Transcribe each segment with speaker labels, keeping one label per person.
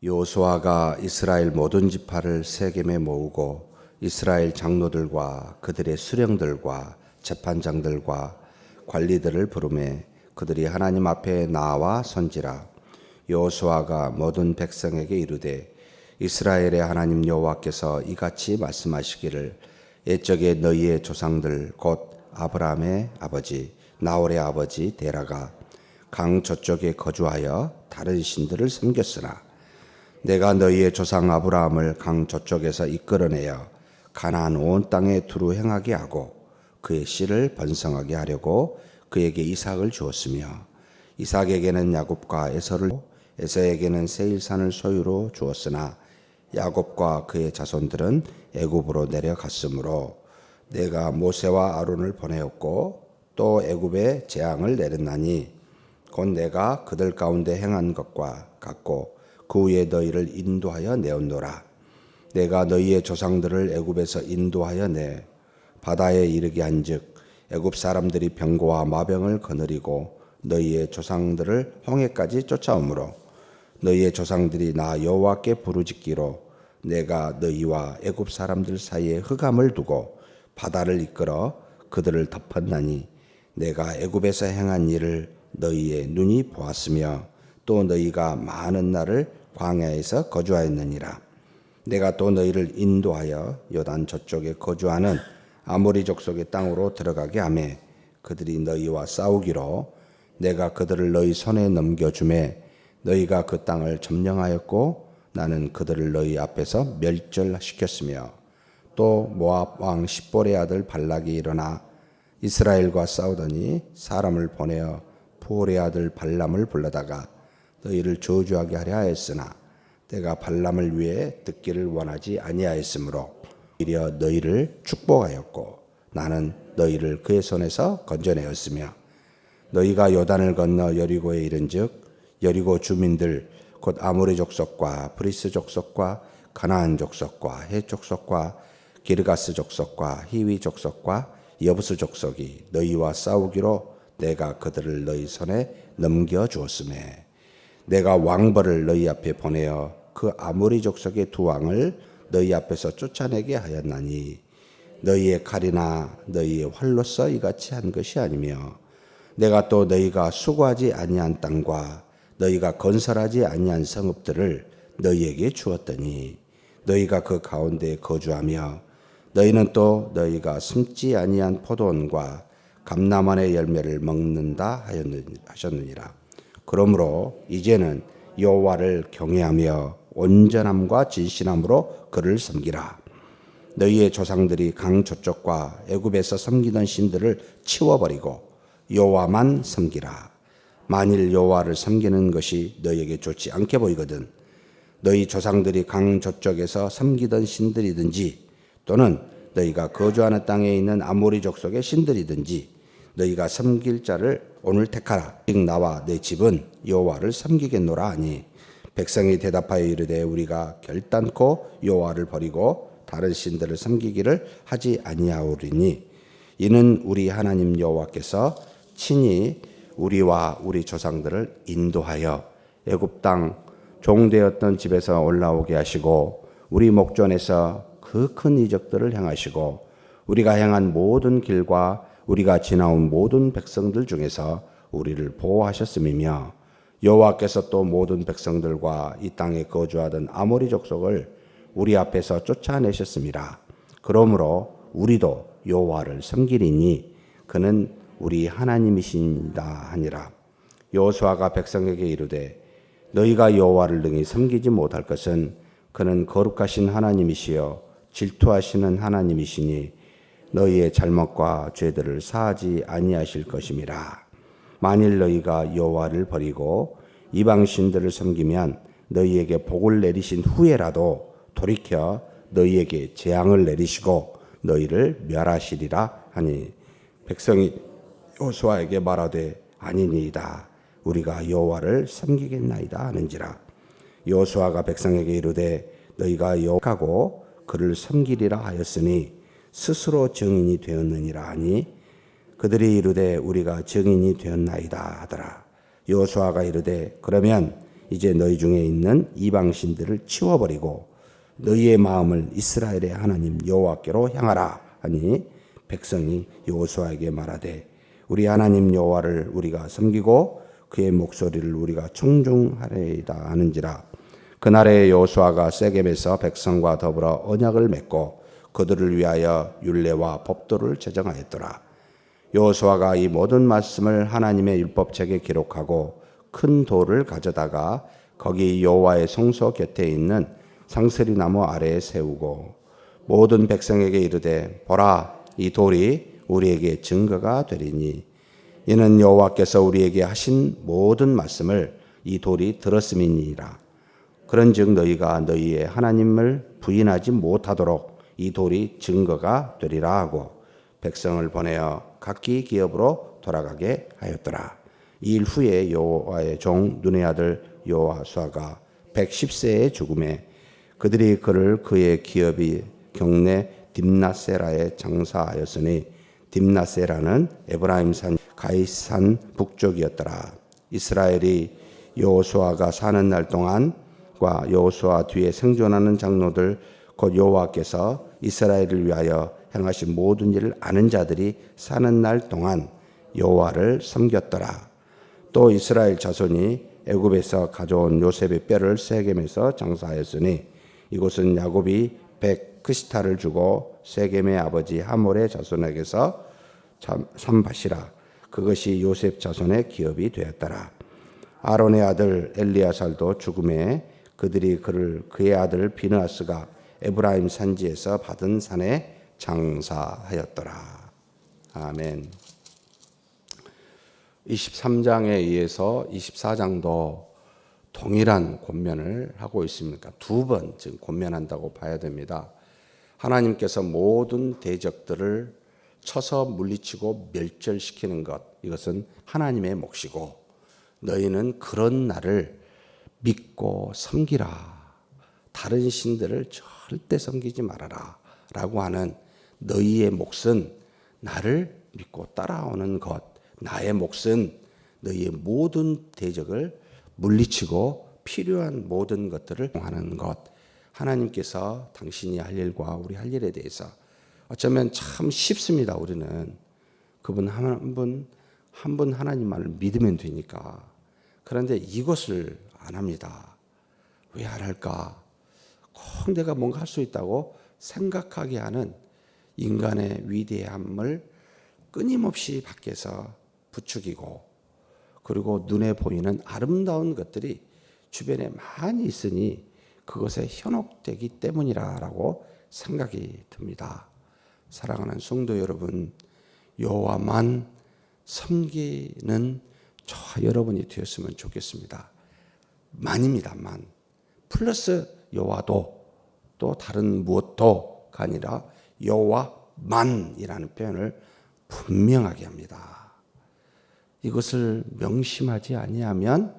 Speaker 1: 여호수아가 이스라엘 모든 지파를 세겜에 모으고 이스라엘 장로들과 그들의 수령들과 재판장들과 관리들을 부르매 그들이 하나님 앞에 나와 선지라. 여호수아가 모든 백성에게 이르되 이스라엘의 하나님 여호와께서 이같이 말씀하시기를 옛적에 너희의 조상들 곧 아브라함의 아버지 나홀의 아버지 데라가 강 저쪽에 거주하여 다른 신들을 섬겼으나 내가 너희의 조상 아브라함을 강 저쪽에서 이끌어내어 가나안 온 땅에 두루 행하게 하고 그의 씨를 번성하게 하려고 그에게 이삭을 주었으며 이삭에게는 야곱과 에서를 에서에게는 세일산을 소유로 주었으나 야곱과 그의 자손들은 애굽으로 내려갔으므로 내가 모세와 아론을 보내었고 또 애굽에 재앙을 내렸나니 곧 내가 그들 가운데 행한 것과 같고 그 후에 너희를 인도하여 내었노라. 내가 너희의 조상들을 애굽에서 인도하여 내 바다에 이르게 한즉 애굽 사람들이 병고와 마병을 거느리고 너희의 조상들을 홍해까지 쫓아오므로 너희의 조상들이 나 여호와께 부르짖기로 내가 너희와 애굽 사람들 사이에 흑암을 두고 바다를 이끌어 그들을 덮었나니 내가 애굽에서 행한 일을 너희의 눈이 보았으며 또 너희가 많은 날을 광야에서 거주하였느니라. 내가 또 너희를 인도하여 요단 저쪽에 거주하는 아모리 족속의 땅으로 들어가게 하매 그들이 너희와 싸우기로 내가 그들을 너희 손에 넘겨주매 너희가 그 땅을 점령하였고 나는 그들을 너희 앞에서 멸절시켰으며 또 모압 왕 십볼의 아들 발락이 일어나 이스라엘과 싸우더니 사람을 보내어 부올의 아들 발람을 불러다가 너희를 저주하게 하려 하였으나 내가 발람을 위해 듣기를 원하지 아니하였으므로 오히려 너희를 축복하였고 나는 너희를 그의 손에서 건져내었으며 너희가 요단을 건너 여리고에 이른즉 여리고 주민들 곧 아모리 족속과 브리스 족속과 가나안 족속과 헷 족속과 기르가스 족속과 히위 족속과 여부스 족속이 너희와 싸우기로 내가 그들을 너희 손에 넘겨 주었으매 내가 왕벌을 너희 앞에 보내어 그 아모리 족속의 두 왕을 너희 앞에서 쫓아내게 하였나니 너희의 칼이나 너희의 활로서 이같이 한 것이 아니며 내가 또 너희가 수고하지 아니한 땅과 너희가 건설하지 아니한 성읍들을 너희에게 주었더니 너희가 그 가운데 거주하며 너희는 또 너희가 심지 아니한 포도원과 감람원의 열매를 먹는다 하셨느니라. 그러므로 이제는 여호와를 경외하며 온전함과 진실함으로 그를 섬기라. 너희의 조상들이 강 저쪽과 애굽에서 섬기던 신들을 치워버리고 여호와만 섬기라. 만일 여호와를 섬기는 것이 너희에게 좋지 않게 보이거든 너희 조상들이 강 저쪽에서 섬기던 신들이든지 또는 너희가 거주하는 땅에 있는 아모리 족속의 신들이든지 너희가 섬길 자를 오늘 택하라. 즉 나와 내 집은 여호와를 섬기겠노라 하니 백성이 대답하여 이르되 우리가 결단코 여호와를 버리고 다른 신들을 섬기기를 하지 아니하오리니 이는 우리 하나님 여호와께서 친히 우리와 우리 조상들을 인도하여 애굽 땅 종되었던 집에서 올라오게 하시고 우리 목전에서 그 큰 이적들을 행하시고 우리가 행한 모든 길과 우리가 지나온 모든 백성들 중에서 우리를 보호하셨음이며 여호와께서 또 모든 백성들과 이 땅에 거주하던 아모리 족속을 우리 앞에서 쫓아내셨습니다. 그러므로 우리도 여호와를 섬기리니 그는 우리 하나님이시다 하니라. 여호수아가 백성에게 이르되 너희가 여호와를 능히 섬기지 못할 것은 그는 거룩하신 하나님이시여 질투하시는 하나님이시니 너희의 잘못과 죄들을 사하지 아니하실 것임이라. 만일 너희가 여호와를 버리고 이방 신들을 섬기면 너희에게 복을 내리신 후에라도 돌이켜 너희에게 재앙을 내리시고 너희를 멸하시리라 하니 백성이 여호수아에게 말하되 아니니이다. 우리가 여호와를 섬기겠나이다 하는지라. 여호수아가 백성에게 이르되 너희가 여호와하고 그를 섬기리라 하였으니 스스로 증인이 되었느니라 하니 그들이 이르되 우리가 증인이 되었나이다 하더라. 여호수아가 이르되 그러면 이제 너희 중에 있는 이방신들을 치워버리고 너희의 마음을 이스라엘의 하나님 여호와께로 향하라 하니 백성이 여호수아에게 말하되 우리 하나님 여호와를 우리가 섬기고 그의 목소리를 우리가 청중하리이다 하는지라. 그날에 여호수아가 세겜에서 백성과 더불어 언약을 맺고 그들을 위하여 율례와 법도를 제정하였더라. 여호수아가 이 모든 말씀을 하나님의 율법책에 기록하고 큰 돌을 가져다가 거기 여호와의 성소 곁에 있는 상스리 나무 아래에 세우고 모든 백성에게 이르되 보라 이 돌이 우리에게 증거가 되리니 이는 여호와께서 우리에게 하신 모든 말씀을 이 돌이 들었음이니라. 그런즉 너희가 너희의 하나님을 부인하지 못하도록 이 돌이 증거가 되리라 하고 백성을 보내어 각기 기업으로 돌아가게 하였더라. 이 일 후에 여호와의 종 눈의 아들 여호수아가 110세에 죽음에 그들이 그를 그의 기업이 경내 딥나세라에 장사하였으니 딥나세라는 에브라임산 가이산 북쪽이었더라. 이스라엘이 여호수아가 사는 날 동안과 여호수아 뒤에 생존하는 장로들 곧 여호와께서 이스라엘을 위하여 행하신 모든 일을 아는 자들이 사는 날 동안 여호와를 섬겼더라. 또 이스라엘 자손이 애굽에서 가져온 요셉의 뼈를 세겜에서 장사하였으니 이곳은 야곱이 백크시타를 주고 세겜의 아버지 하몰의 자손에게서 산밭이라. 그것이 요셉 자손의 기업이 되었더라. 아론의 아들 엘리야살도 죽음에 그들이 그의 아들 비느하스가 에브라임 산지에서 받은 산에 장사하였더라. 아멘. 23장에 의해서 24장도 동일한 권면을 하고 있습니다. 두 번 지금 권면한다고 봐야 됩니다. 하나님께서 모든 대적들을 쳐서 물리치고 멸절시키는 것, 이것은 하나님의 몫이고 너희는 그런 나를 믿고 섬기라. 다른 신들을 절대 섬기지 말아라 라고 하는 너희의 몫은 나를 믿고 따라오는 것, 나의 몫은 너희의 모든 대적을 물리치고 필요한 모든 것들을 하는 것. 하나님께서 당신이 할 일과 우리 할 일에 대해서 어쩌면 참 쉽습니다. 우리는 그분 한 분 하나님만을 믿으면 되니까. 그런데 이것을 안 합니다. 왜 안 할까? 꼭 내가 뭔가 할 수 있다고 생각하게 하는 인간의 위대함을 끊임없이 밖에서 부추기고, 그리고 눈에 보이는 아름다운 것들이 주변에 많이 있으니 그것에 현혹되기 때문이라고 생각이 듭니다. 사랑하는 성도 여러분, 여호와만 섬기는 저와 여러분이 되었으면 좋겠습니다. 만입니다. 만. 플러스 여호와도 또 다른 무엇도가 아니라 여호와만이라는 표현을 분명하게 합니다. 이것을 명심하지 아니하면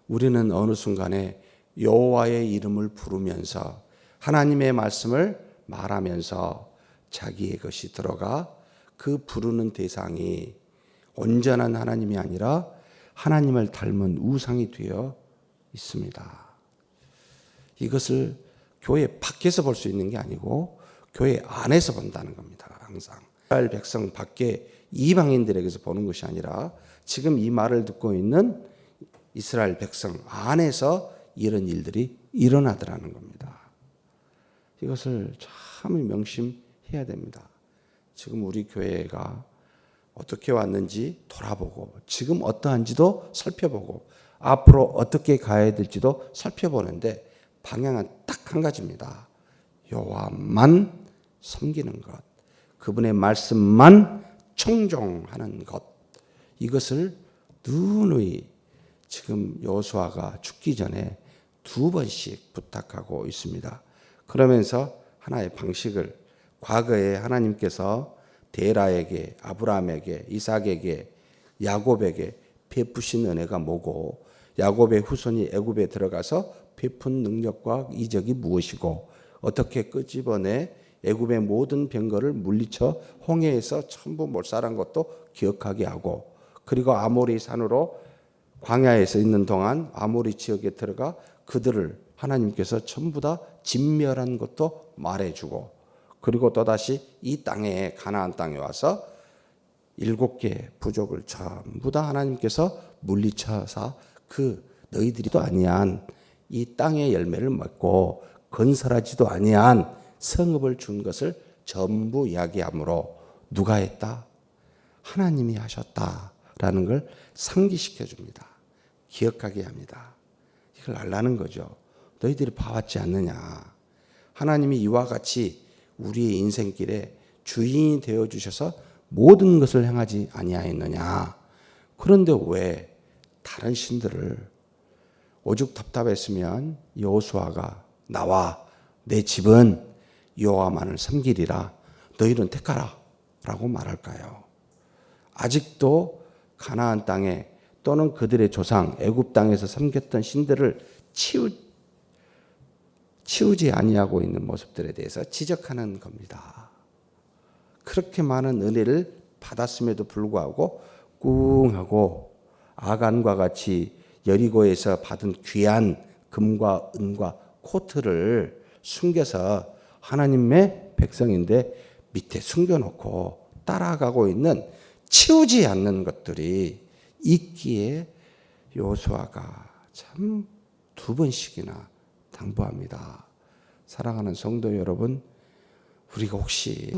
Speaker 1: 우리는 어느 순간에 여호와의 이름을 부르면서 하나님의 말씀을 말하면서 자기의 것이 들어가 그 부르는 대상이 온전한 하나님이 아니라 하나님을 닮은 우상이 되어 있습니다. 이것을 교회 밖에서 볼 수 있는 게 아니고 교회 안에서 본다는 겁니다. 항상 이스라엘 백성 밖에 이방인들에게서 보는 것이 아니라 지금 이 말을 듣고 있는 이스라엘 백성 안에서 이런 일들이 일어나더라는 겁니다. 이것을 참 명심해야 됩니다. 지금 우리 교회가 어떻게 왔는지 돌아보고 지금 어떠한지도 살펴보고 앞으로 어떻게 가야 될지도 살펴보는데 방향은 딱 한 가지입니다. 여호와만 섬기는 것, 그분의 말씀만 청종하는 것, 이것을 누누이 지금 여호수아가 죽기 전에 2번씩 부탁하고 있습니다. 그러면서 하나의 방식을, 과거에 하나님께서 데라에게, 아브라함에게, 이삭에게, 야곱에게 베푸신 은혜가 뭐고, 야곱의 후손이 애굽에 들어가서 베푼 능력과 이적이 무엇이고, 어떻게 끄집어내 애굽의 모든 병거를 물리쳐 홍해에서 전부 몰살한 것도 기억하게 하고, 그리고 아모리 산으로 광야에서 있는 동안 아모리 지역에 들어가 그들을 하나님께서 전부 다 진멸한 것도 말해주고, 그리고 또다시 이 땅에, 가나안 땅에 와서 7개 부족을 전부 다 하나님께서 물리쳐서 그 너희들이도 아니한 이 땅의 열매를 맺고 건설하지도 아니한 성읍을 준 것을 전부 이야기하므로 누가 했다? 하나님이 하셨다라는 걸 상기시켜 줍니다. 기억하게 합니다. 이걸 알라는 거죠. 너희들이 봐왔지 않느냐. 하나님이 이와 같이 우리의 인생길에 주인이 되어주셔서 모든 것을 행하지 아니하였느냐. 그런데 왜 다른 신들을, 오죽 답답했으면 여호수아가 나와 내 집은 여호와만을 섬기리라, 너희는 택하라 라고 말할까요? 아직도 가나안 땅에 또는 그들의 조상 애굽 땅에서 섬겼던 신들을 치우지 아니하고 있는 모습들에 대해서 지적하는 겁니다. 그렇게 많은 은혜를 받았음에도 불구하고 꿍하고 아간과 같이 여리고에서 받은 귀한 금과 은과 코트를 숨겨서 하나님의 백성인데 밑에 숨겨놓고 따라가고 있는, 치우지 않는 것들이 있기에 여호수아가 참 2번씩이나 당부합니다. 사랑하는 성도 여러분, 우리가 혹시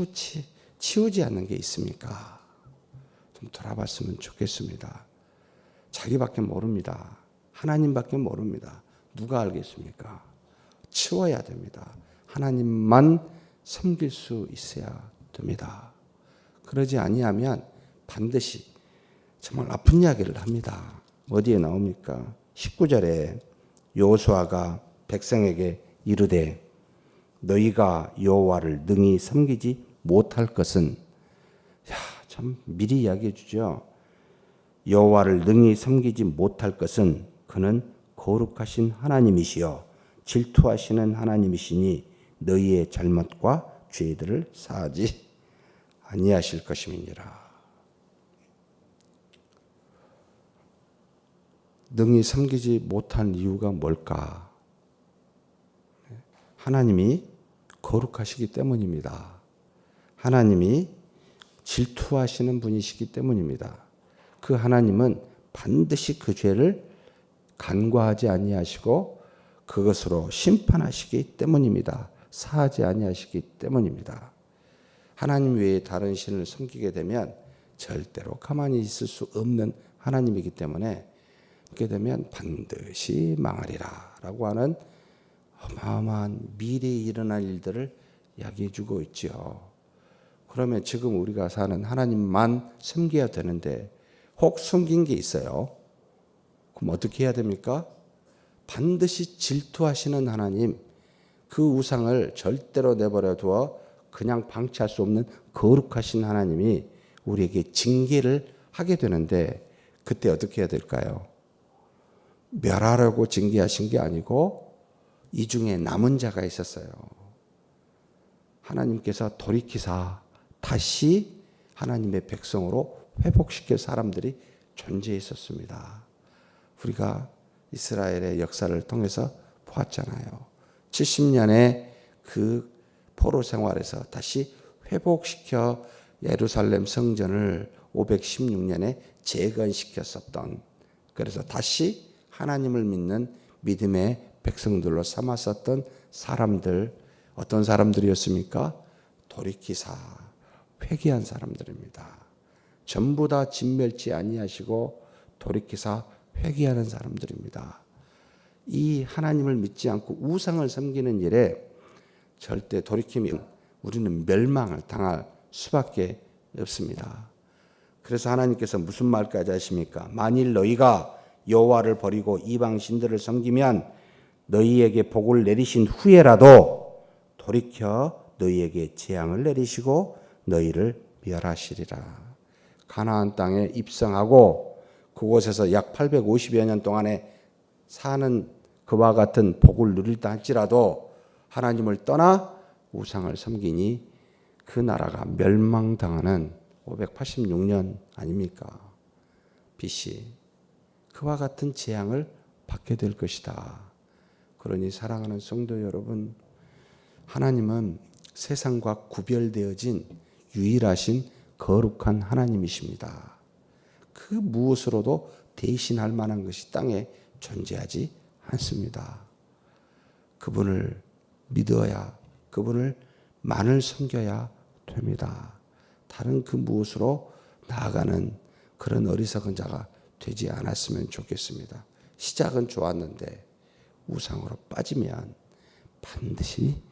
Speaker 1: 치우지 않는 게 있습니까? 좀 돌아봤으면 좋겠습니다. 자기밖에 모릅니다. 하나님밖에 모릅니다. 누가 알겠습니까? 치워야 됩니다. 하나님만 섬길 수 있어야 됩니다. 그러지 아니하면 반드시 정말 아픈 이야기를 합니다. 어디에 나옵니까? 19절에 여호수아가 백성에게 이르되 너희가 여호와를 능히 섬기지 못할 것은, 참 미리 이야기해 주죠. 여호와를 능히 섬기지 못할 것은 그는 거룩하신 하나님이시여 질투하시는 하나님이시니 너희의 잘못과 죄들을 사하지 아니하실 것임이니라. 능히 섬기지 못한 이유가 뭘까? 하나님이 거룩하시기 때문입니다. 하나님이 질투하시는 분이시기 때문입니다. 그 하나님은 반드시 그 죄를 간과하지 아니하시고 그것으로 심판하시기 때문입니다. 사하지 아니하시기 때문입니다. 하나님 외에 다른 신을 섬기게 되면 절대로 가만히 있을 수 없는 하나님이기 때문에 그렇게 되면 반드시 망하리라 라고 하는 어마어마한 미래에 일어날 일들을 이야기해 주고 있죠. 그러면 지금 우리가 사는 하나님만 섬겨야 되는데 혹 숨긴 게 있어요. 그럼 어떻게 해야 됩니까? 반드시 질투하시는 하나님, 그 우상을 절대로 내버려 두어 그냥 방치할 수 없는 거룩하신 하나님이 우리에게 징계를 하게 되는데 그때 어떻게 해야 될까요? 멸하려고 징계하신 게 아니고 이 중에 남은 자가 있었어요. 하나님께서 돌이키사 다시 하나님의 백성으로 회복시킬 사람들이 존재했었습니다. 우리가 이스라엘의 역사를 통해서 보았잖아요. 70년의 그 포로 생활에서 다시 회복시켜 예루살렘 성전을 516년에 재건시켰었던, 그래서 다시 하나님을 믿는 믿음의 백성들로 삼았었던 사람들, 어떤 사람들이었습니까? 돌이키사 회개한 사람들입니다. 전부 다 진멸치 아니하시고 돌이키사 회개하는 사람들입니다. 이 하나님을 믿지 않고 우상을 섬기는 일에 절대 돌이키면 우리는 멸망을 당할 수밖에 없습니다. 그래서 하나님께서 무슨 말까지 하십니까? 만일 너희가 여호와를 버리고 이방 신들을 섬기면 너희에게 복을 내리신 후에라도 돌이켜 너희에게 재앙을 내리시고 너희를 멸하시리라. 가나안 땅에 입성하고 그곳에서 약 850여 년 동안에 사는 그와 같은 복을 누릴다 할지라도 하나님을 떠나 우상을 섬기니 그 나라가 멸망당하는 586년 아닙니까? BC. 그와 같은 재앙을 받게 될 것이다. 그러니 사랑하는 성도 여러분, 하나님은 세상과 구별되어진 유일하신 거룩한 하나님이십니다. 그 무엇으로도 대신할 만한 것이 땅에 존재하지 않습니다. 그분을 믿어야, 그분을 만을 섬겨야 됩니다. 다른 그 무엇으로 나아가는 그런 어리석은 자가 되지 않았으면 좋겠습니다. 시작은 좋았는데 우상으로 빠지면 반드시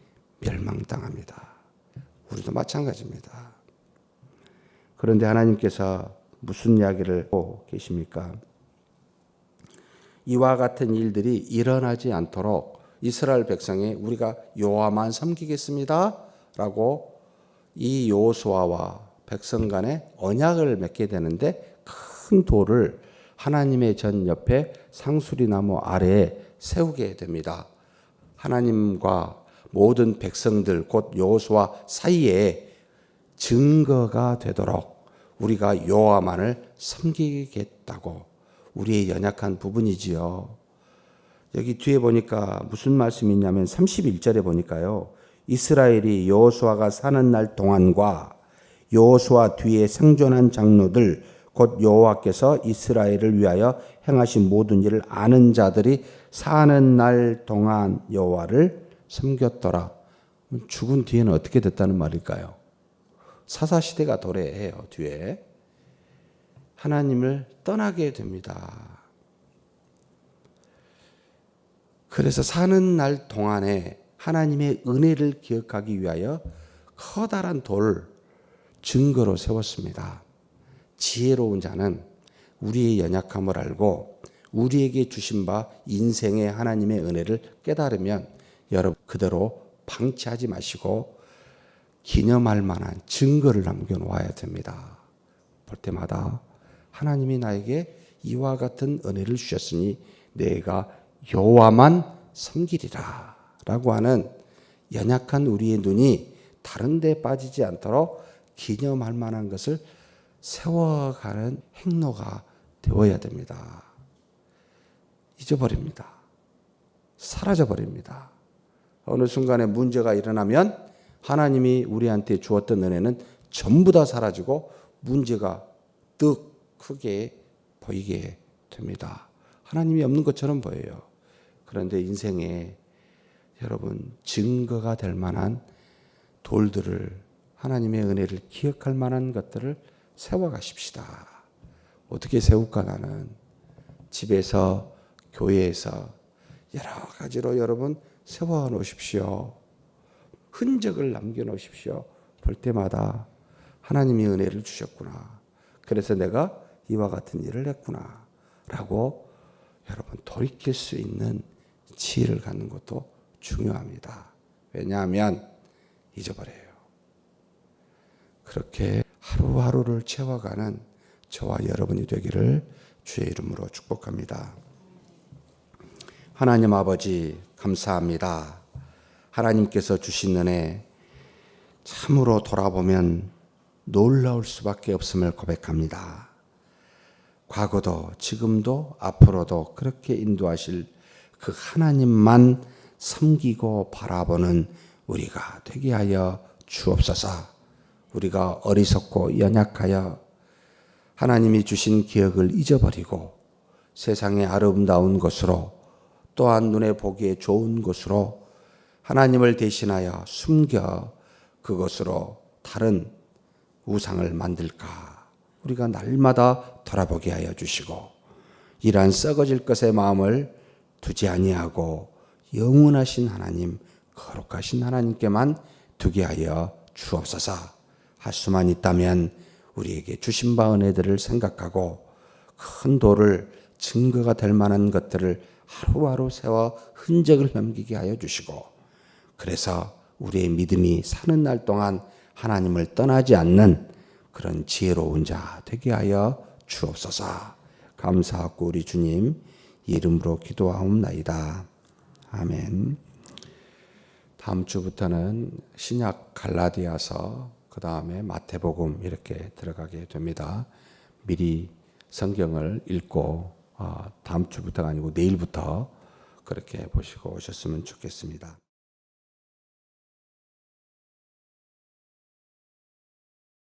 Speaker 1: 멸망당합니다. 우리도 마찬가지입니다. 그런데 하나님께서 무슨 이야기를 하고 계십니까? 이와 같은 일들이 일어나지 않도록 이스라엘 백성이 우리가 여호와만 섬기겠습니다 라고 이 여호수아와 백성 간에 언약을 맺게 되는데, 큰 돌을 하나님의 전 옆에 상수리나무 아래에 세우게 됩니다. 하나님과 모든 백성들 곧 여호수아 사이에 증거가 되도록 우리가 여호와만을 섬기겠다고. 우리의 연약한 부분이지요. 여기 뒤에 보니까 무슨 말씀이 있냐면 31절에 보니까요, 이스라엘이 여호수아가 사는 날 동안과 여호수아 뒤에 생존한 장로들 곧 여호와께서 이스라엘을 위하여 행하신 모든 일을 아는 자들이 사는 날 동안 여호와를 섬겼더라. 죽은 뒤에는 어떻게 됐다는 말일까요? 사사시대가 도래해요. 뒤에 하나님을 떠나게 됩니다. 그래서 사는 날 동안에 하나님의 은혜를 기억하기 위하여 커다란 돌 증거로 세웠습니다. 지혜로운 자는 우리의 연약함을 알고 우리에게 주신 바 인생의 하나님의 은혜를 깨달으면 여러분 그대로 방치하지 마시고 기념할 만한 증거를 남겨놓아야 됩니다. 볼 때마다 하나님이 나에게 이와 같은 은혜를 주셨으니 내가 여호와만 섬기리라 라고 하는 연약한 우리의 눈이 다른 데 빠지지 않도록 기념할 만한 것을 세워가는 행로가 되어야 됩니다. 잊어버립니다. 사라져버립니다. 어느 순간에 문제가 일어나면 하나님이 우리한테 주었던 은혜는 전부 다 사라지고 문제가 더 크게 보이게 됩니다. 하나님이 없는 것처럼 보여요. 그런데 인생에 여러분 증거가 될 만한 돌들을, 하나님의 은혜를 기억할 만한 것들을 세워가십시다. 어떻게 세울까? 나는 집에서, 교회에서 여러 가지로 여러분 세워놓으십시오. 흔적을 남겨놓으십시오. 볼 때마다 하나님이 은혜를 주셨구나. 그래서 내가 이와 같은 일을 했구나 라고 여러분 돌이킬 수 있는 지혜를 갖는 것도 중요합니다. 왜냐하면 잊어버려요. 그렇게 하루하루를 채워가는 저와 여러분이 되기를 주의 이름으로 축복합니다. 하나님 아버지 감사합니다. 하나님께서 주신 은혜 참으로 돌아보면 놀라울 수밖에 없음을 고백합니다. 과거도 지금도 앞으로도 그렇게 인도하실 그 하나님만 섬기고 바라보는 우리가 되게 하여 주옵소서. 우리가 어리석고 연약하여 하나님이 주신 기억을 잊어버리고 세상의 아름다운 것으로 또한 눈에 보기에 좋은 것으로 하나님을 대신하여 숨겨 그것으로 다른 우상을 만들까 우리가 날마다 돌아보게 하여 주시고 이러한 썩어질 것의 마음을 두지 아니하고 영원하신 하나님, 거룩하신 하나님께만 두게 하여 주옵소서. 할 수만 있다면 우리에게 주신 바 은혜들을 생각하고 큰 돌을 증거가 될 만한 것들을 하루하루 세워 흔적을 남기게 하여 주시고 그래서 우리의 믿음이 사는 날 동안 하나님을 떠나지 않는 그런 지혜로운 자 되게 하여 주옵소서. 감사하고 우리 주님 이름으로 기도하옵나이다. 아멘. 다음 주부터는 신약 갈라디아서 그 다음에 마태복음 이렇게 들어가게 됩니다. 미리 성경을 읽고 다음 주부터가 아니고 내일부터 그렇게 보시고 오셨으면 좋겠습니다.